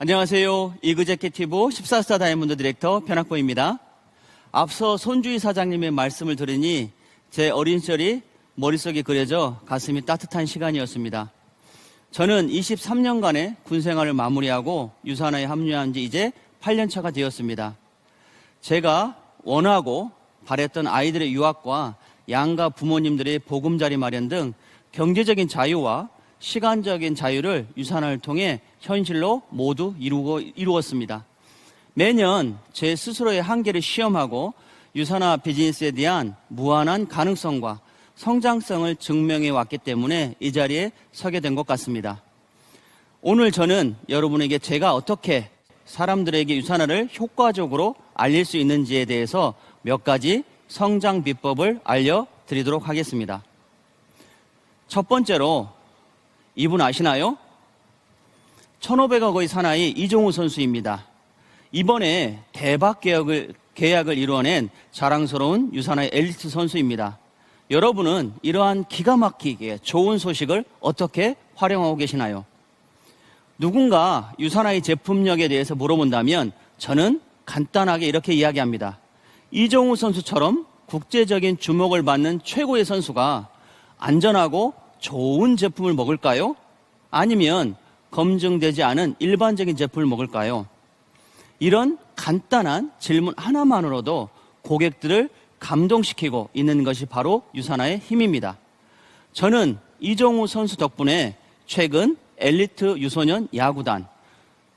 안녕하세요. 이그제큐티브 14스타 다이아몬드 디렉터 변학보입니다. 앞서 손주희 사장님의 말씀을 들으니 제 어린 시절이 머릿속에 그려져 가슴이 따뜻한 시간이었습니다. 저는 23년간의 군생활을 마무리하고 유산화에 합류한 지 이제 8년차가 되었습니다. 제가 원하고 바랬던 아이들의 유학과 양가 부모님들의 보금자리 마련 등 경제적인 자유와 시간적인 자유를 유산화를 통해 현실로 모두 이루었습니다. 매년 제 스스로의 한계를 시험하고 유산화 비즈니스에 대한 무한한 가능성과 성장성을 증명해 왔기 때문에 이 자리에 서게 된 것 같습니다. 오늘 저는 여러분에게 제가 어떻게 사람들에게 유산화를 효과적으로 알릴 수 있는지에 대해서 몇 가지 성장 비법을 알려드리도록 하겠습니다. 첫 번째로 이분 아시나요? 1,500억의 사나이 이종우 선수입니다. 이번에 대박 계약을 이루어낸 자랑스러운 유산화의 엘리트 선수입니다. 여러분은 이러한 기가 막히게 좋은 소식을 어떻게 활용하고 계시나요? 누군가 유산화의 제품력에 대해서 물어본다면 저는 간단하게 이렇게 이야기합니다. 이종우 선수처럼 국제적인 주목을 받는 최고의 선수가 안전하고 좋은 제품을 먹을까요? 아니면 검증되지 않은 일반적인 제품을 먹을까요? 이런 간단한 질문 하나만으로도 고객들을 감동시키고 있는 것이 바로 유산화의 힘입니다. 저는 이종우 선수 덕분에 최근 엘리트 유소년 야구단,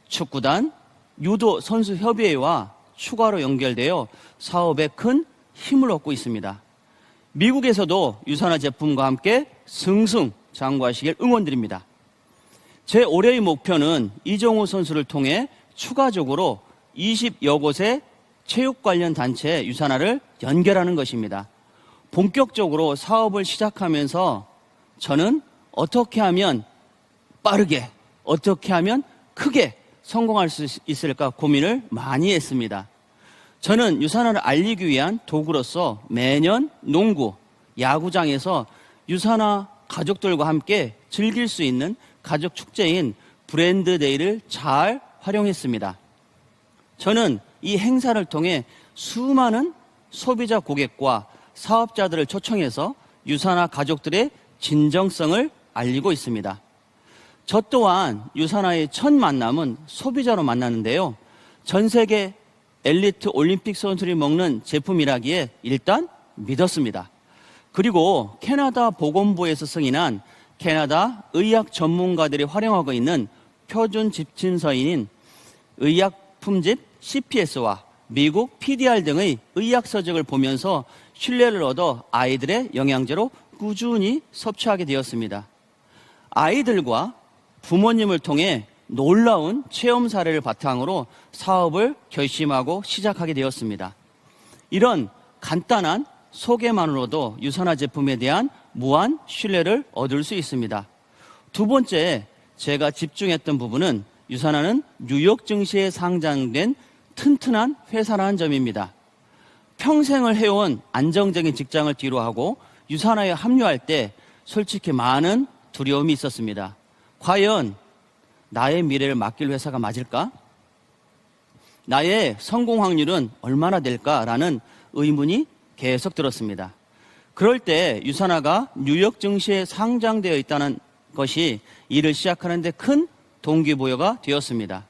축구단, 유도 선수 협의회와 추가로 연결되어 사업에 큰 힘을 얻고 있습니다. 미국에서도 유산화 제품과 함께 승승장구하시길 응원드립니다. 제 올해의 목표는 이종우 선수를 통해 추가적으로 20여 곳의 체육 관련 단체에 유산화를 연결하는 것입니다. 본격적으로 사업을 시작하면서 저는 어떻게 하면 빠르게, 어떻게 하면 크게 성공할 수 있을까 고민을 많이 했습니다. 저는 유산화를 알리기 위한 도구로서 매년 농구, 야구장에서 유산화 가족들과 함께 즐길 수 있는 가족 축제인 브랜드 데이를 잘 활용했습니다. 저는 이 행사를 통해 수많은 소비자 고객과 사업자들을 초청해서 유산화 가족들의 진정성을 알리고 있습니다. 저 또한 유산화의 첫 만남은 소비자로 만나는데요. 전 세계 엘리트 올림픽 선수들이 먹는 제품이라기에 일단 믿었습니다. 그리고 캐나다 보건부에서 승인한 캐나다 의학 전문가들이 활용하고 있는 표준 집진서인인 의약 품집 CPS와 미국 PDR 등의 의학 서적을 보면서 신뢰를 얻어 아이들의 영양제로 꾸준히 섭취하게 되었습니다. 아이들과 부모님을 통해 놀라운 체험 사례를 바탕으로 사업을 결심하고 시작하게 되었습니다. 이런 간단한 소개만으로도 유산화 제품에 대한 무한 신뢰를 얻을 수 있습니다. 두 번째, 제가 집중했던 부분은 유산화는 뉴욕 증시에 상장된 튼튼한 회사라는 점입니다. 평생을 해온 안정적인 직장을 뒤로하고 유산화에 합류할 때 솔직히 많은 두려움이 있었습니다. 과연 나의 미래를 맡길 회사가 맞을까? 나의 성공 확률은 얼마나 될까라는 의문이 계속 들었습니다. 그럴 때 유산화가 뉴욕 증시에 상장되어 있다는 것이 일을 시작하는 데 큰 동기부여가 되었습니다.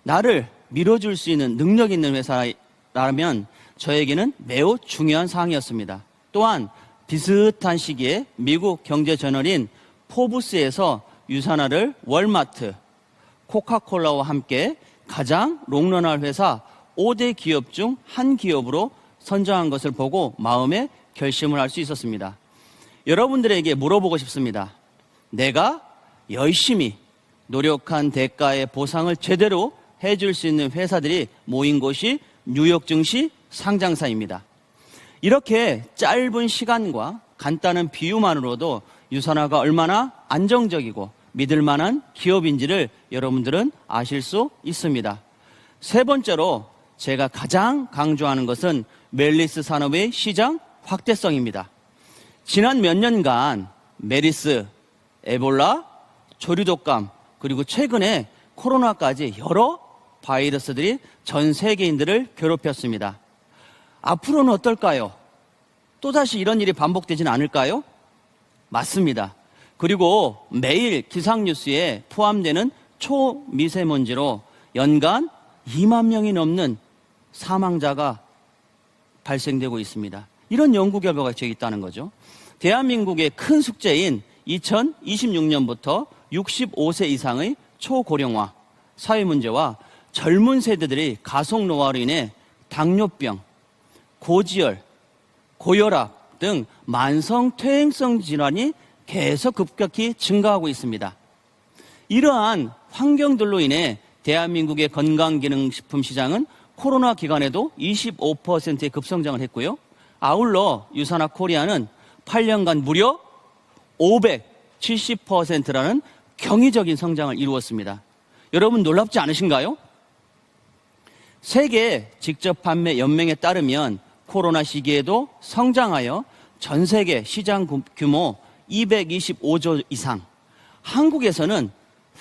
나를 밀어줄 수 있는 능력 있는 회사라면 저에게는 매우 중요한 사항이었습니다. 또한 비슷한 시기에 미국 경제저널인 포브스에서 유산화를 월마트, 코카콜라와 함께 가장 롱런할 회사 5대 기업 중 한 기업으로 선정한 것을 보고 마음의 결심을 할 수 있었습니다. 여러분들에게 물어보고 싶습니다. 내가 열심히 노력한 대가의 보상을 제대로 해줄 수 있는 회사들이 모인 곳이 뉴욕 증시 상장사입니다. 이렇게 짧은 시간과 간단한 비유만으로도 유산화가 얼마나 안정적이고 믿을 만한 기업인지를 여러분들은 아실 수 있습니다. 세 번째로 제가 가장 강조하는 것은 웰니스 산업의 시장 확대성입니다. 지난 몇 년간 메리스, 에볼라, 조류독감, 그리고 최근에 코로나까지 여러 바이러스들이 전 세계인들을 괴롭혔습니다. 앞으로는 어떨까요? 또다시 이런 일이 반복되지는 않을까요? 맞습니다. 그리고 매일 기상뉴스에 포함되는 초미세먼지로 연간 2만 명이 넘는 사망자가 발생되고 있습니다. 이런 연구 결과가 저기 있다는 거죠. 대한민국의 큰 숙제인 2026년부터 65세 이상의 초고령화 사회 문제와 젊은 세대들이 가속 노화로 인해 당뇨병, 고지혈, 고혈압 등 만성 퇴행성 질환이 계속 급격히 증가하고 있습니다. 이러한 환경들로 인해 대한민국의 건강기능식품 시장은 코로나 기간에도 25%의 급성장을 했고요. 아울러 유산화 코리아는 8년간 무려 570%라는 경이적인 성장을 이루었습니다. 여러분 놀랍지 않으신가요? 세계 직접 판매 연맹에 따르면 코로나 시기에도 성장하여 전 세계 시장 규모 225조 이상, 한국에서는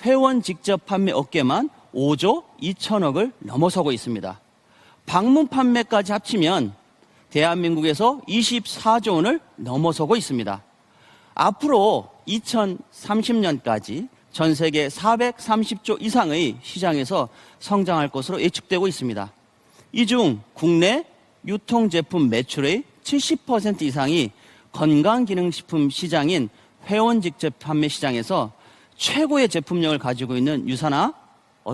회원 직접 판매 업계만 5조 2천억을 넘어서고 있습니다. 방문 판매까지 합치면 대한민국에서 24조 원을 넘어서고 있습니다. 앞으로 2030년까지 전 세계 430조 이상의 시장에서 성장할 것으로 예측되고 있습니다. 이 중 국내 유통제품 매출의 70% 이상이 건강기능식품 시장인 회원 직접 판매 시장에서 최고의 제품력을 가지고 있는 유산화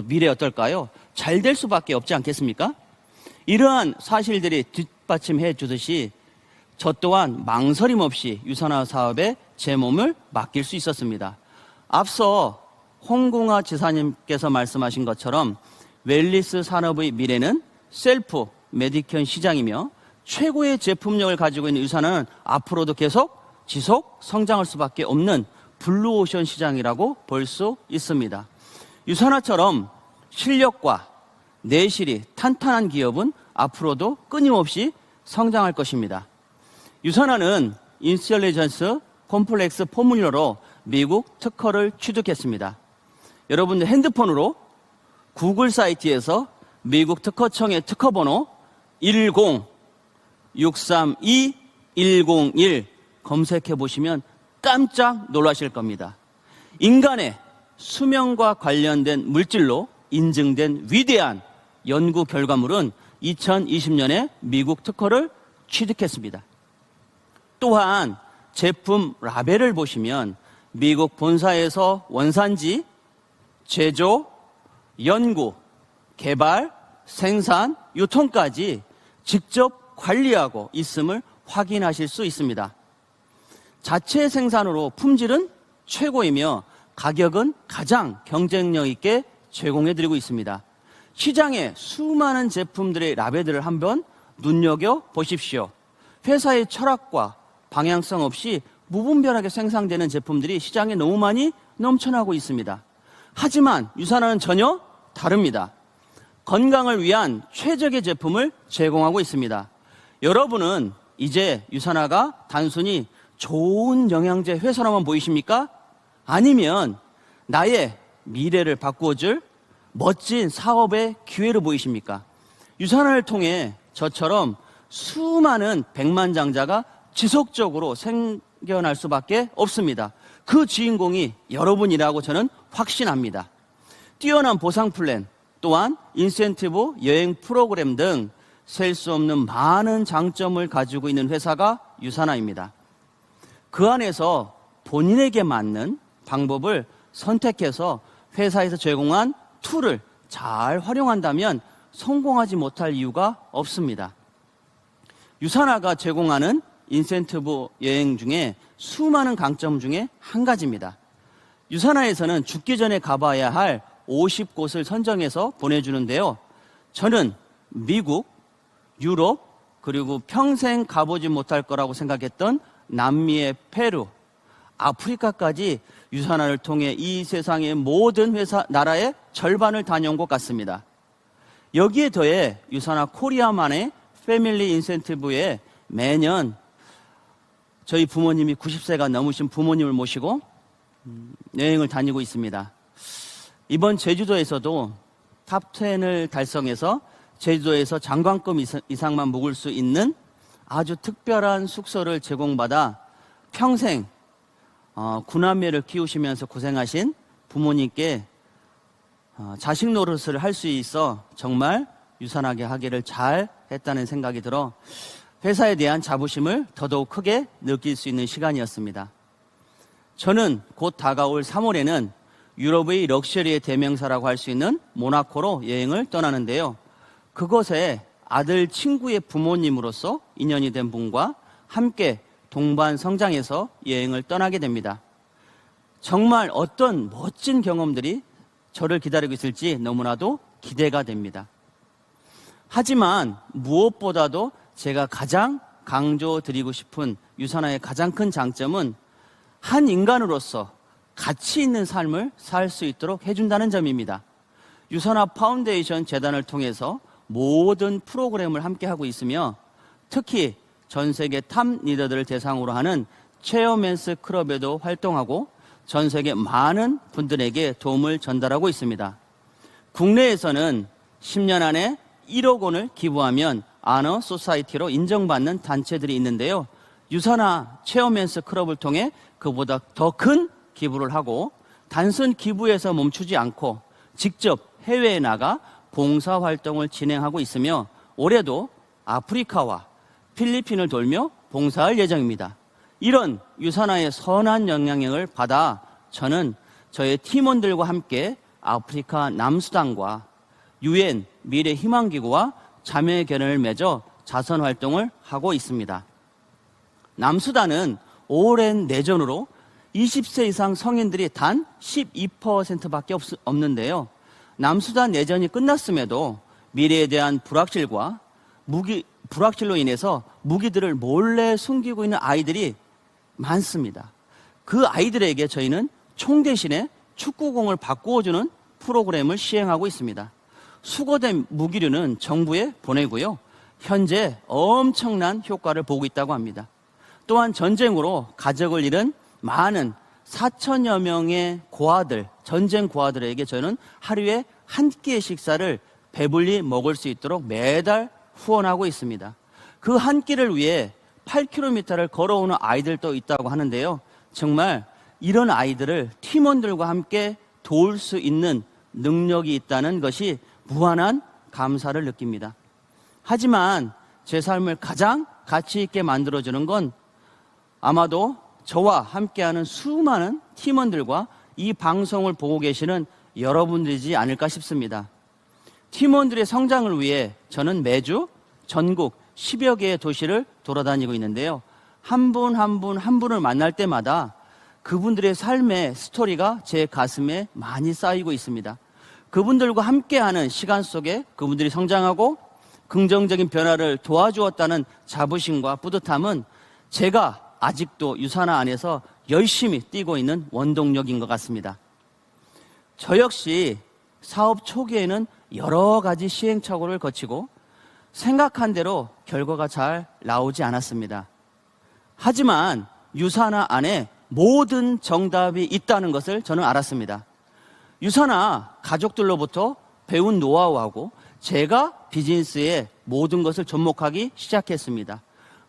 미래 어떨까요? 잘 될 수밖에 없지 않겠습니까? 이러한 사실들이 뒷받침해 주듯이 저 또한 망설임 없이 유산화 사업에 제 몸을 맡길 수 있었습니다. 앞서 홍궁아 지사님께서 말씀하신 것처럼 웰니스 산업의 미래는 셀프 메디케어 시장이며 최고의 제품력을 가지고 있는 유산화는 앞으로도 계속 지속 성장할 수밖에 없는 블루오션 시장이라고 볼 수 있습니다. 유산화처럼 실력과 내실이 탄탄한 기업은 앞으로도 끊임없이 성장할 것입니다. 유산화는 인텔리전스 콤플렉스 포뮬러로 미국 특허를 취득했습니다. 여러분들 핸드폰으로 구글 사이트에서 미국 특허청의 특허번호 10632-101 검색해 보시면 깜짝 놀라실 겁니다. 인간의 수명과 관련된 물질로 인증된 위대한 연구 결과물은 2020년에 미국 특허를 취득했습니다. 또한 제품 라벨을 보시면 미국 본사에서 원산지, 제조, 연구, 개발, 생산, 유통까지 직접 관리하고 있음을 확인하실 수 있습니다. 자체 생산으로 품질은 최고이며 가격은 가장 경쟁력 있게 제공해드리고 있습니다. 시장에 수많은 제품들의 라벨들을 한번 눈여겨보십시오. 회사의 철학과 방향성 없이 무분별하게 생산되는 제품들이 시장에 너무 많이 넘쳐나고 있습니다. 하지만 유산화는 전혀 다릅니다. 건강을 위한 최적의 제품을 제공하고 있습니다. 여러분은 이제 유산화가 단순히 좋은 영양제 회사로만 보이십니까? 아니면 나의 미래를 바꾸어줄 멋진 사업의 기회로 보이십니까? 유산화를 통해 저처럼 수많은 백만장자가 지속적으로 생겨날 수밖에 없습니다. 그 주인공이 여러분이라고 저는 확신합니다. 뛰어난 보상 플랜, 또한 인센티브 여행 프로그램 등 셀 수 없는 많은 장점을 가지고 있는 회사가 유산화입니다. 그 안에서 본인에게 맞는 방법을 선택해서 회사에서 제공한 툴을 잘 활용한다면 성공하지 못할 이유가 없습니다. 유산화가 제공하는 인센티브 여행 중에 수많은 강점 중에 한 가지입니다. 유산화에서는 죽기 전에 가봐야 할 50곳을 선정해서 보내주는데요. 저는 미국, 유럽, 그리고 평생 가보지 못할 거라고 생각했던 남미의 페루, 아프리카까지 유산화를 통해 이 세상의 모든 나라의 절반을 다녀온 것 같습니다. 여기에 더해 유산화 코리아만의 패밀리 인센티브에 매년 저희 부모님이 90세가 넘으신 부모님을 모시고 여행을 다니고 있습니다. 이번 제주도에서도 탑10을 달성해서 제주도에서 장관급 이상만 묵을 수 있는 아주 특별한 숙소를 제공받아 평생 구남매를 키우시면서 고생하신 부모님께 자식 노릇을 할 수 있어 정말 유산하게 하기를 잘 했다는 생각이 들어 회사에 대한 자부심을 더더욱 크게 느낄 수 있는 시간이었습니다. 저는 곧 다가올 3월에는 유럽의 럭셔리의 대명사라고 할 수 있는 모나코로 여행을 떠나는데요. 그곳에 아들 친구의 부모님으로서 인연이 된 분과 함께 동반 성장해서 여행을 떠나게 됩니다. 정말 어떤 멋진 경험들이 저를 기다리고 있을지 너무나도 기대가 됩니다. 하지만 무엇보다도 제가 가장 강조드리고 싶은 유산화의 가장 큰 장점은 한 인간으로서 가치 있는 삶을 살 수 있도록 해준다는 점입니다. 유산화 파운데이션 재단을 통해서 모든 프로그램을 함께 하고 있으며 특히 전 세계 탑 리더들을 대상으로 하는 체어맨스 클럽에도 활동하고 전 세계 많은 분들에게 도움을 전달하고 있습니다. 국내에서는 10년 안에 1억 원을 기부하면 아너 소사이티로 인정받는 단체들이 있는데요. 유산화 체어맨스 클럽을 통해 그보다 더 큰 기부를 하고 단순 기부에서 멈추지 않고 직접 해외에 나가 봉사활동을 진행하고 있으며 올해도 아프리카와 필리핀을 돌며 봉사할 예정입니다. 이런 유산화의 선한 영향력을 받아 저는 저의 팀원들과 함께 아프리카 남수단과 UN 미래희망기구와 자매 결연을 맺어 자선활동을 하고 있습니다. 남수단은 오랜 내전으로 20세 이상 성인들이 단 12%밖에 없는데요. 남수단 내전이 끝났음에도 미래에 대한 불확실로 인해서 무기들을 몰래 숨기고 있는 아이들이 많습니다. 그 아이들에게 저희는 총 대신에 축구공을 바꾸어주는 프로그램을 시행하고 있습니다. 수거된 무기류는 정부에 보내고요. 현재 엄청난 효과를 보고 있다고 합니다. 또한 전쟁으로 가족을 잃은 많은 4천여 명의 고아들, 전쟁 고아들에게 저는 하루에 한 끼의 식사를 배불리 먹을 수 있도록 매달 후원하고 있습니다. 그 한 끼를 위해 8km를 걸어오는 아이들도 있다고 하는데요. 정말 이런 아이들을 팀원들과 함께 도울 수 있는 능력이 있다는 것이 무한한 감사를 느낍니다. 하지만 제 삶을 가장 가치 있게 만들어주는 건 아마도 저와 함께하는 수많은 팀원들과 이 방송을 보고 계시는 여러분들이지 않을까 싶습니다. 팀원들의 성장을 위해 저는 매주 전국 10여 개의 도시를 돌아다니고 있는데요. 한 분 한 분을 만날 때마다 그분들의 삶의 스토리가 제 가슴에 많이 쌓이고 있습니다. 그분들과 함께하는 시간 속에 그분들이 성장하고 긍정적인 변화를 도와주었다는 자부심과 뿌듯함은 제가 아직도 유산화 안에서 열심히 뛰고 있는 원동력인 것 같습니다. 저 역시 사업 초기에는 여러 가지 시행착오를 거치고 생각한 대로 결과가 잘 나오지 않았습니다. 하지만 유산화 안에 모든 정답이 있다는 것을 저는 알았습니다. 유산화 가족들로부터 배운 노하우하고 제가 비즈니스의 모든 것을 접목하기 시작했습니다.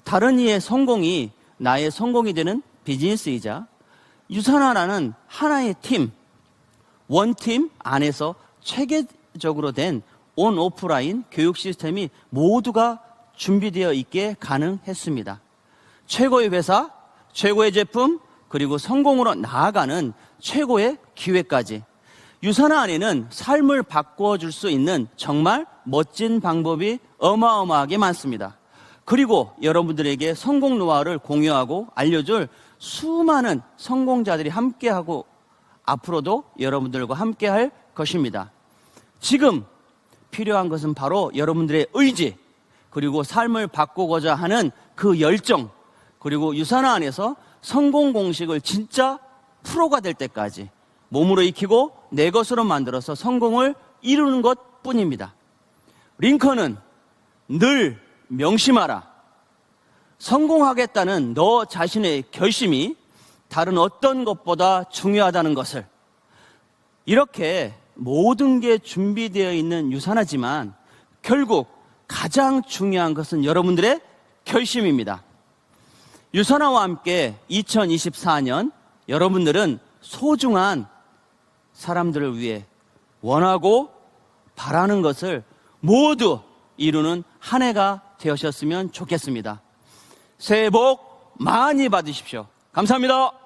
다른 이의 성공이 나의 성공이 되는 비즈니스이자 유산화라는 하나의 팀, 원팀 안에서 체계적으로 된 온 오프라인 교육 시스템이 모두가 준비되어 있게 가능했습니다. 최고의 회사, 최고의 제품, 그리고 성공으로 나아가는 최고의 기회까지 유산화 안에는 삶을 바꿔줄 수 있는 정말 멋진 방법이 어마어마하게 많습니다. 그리고 여러분들에게 성공 노하우를 공유하고 알려줄 수많은 성공자들이 함께하고 앞으로도 여러분들과 함께할 것입니다. 지금 필요한 것은 바로 여러분들의 의지, 그리고 삶을 바꾸고자 하는 그 열정, 그리고 유산화 안에서 성공 공식을 진짜 프로가 될 때까지 몸으로 익히고 내 것으로 만들어서 성공을 이루는 것 뿐입니다. 링컨은 늘 명심하라. 성공하겠다는 너 자신의 결심이 다른 어떤 것보다 중요하다는 것을, 이렇게 모든 게 준비되어 있는 유산하지만 결국 가장 중요한 것은 여러분들의 결심입니다. 유산화와 함께 2024년 여러분들은 소중한 사람들을 위해 원하고 바라는 것을 모두 이루는 한 해가 되셨으면 좋겠습니다. 새해 복 많이 받으십시오. 감사합니다.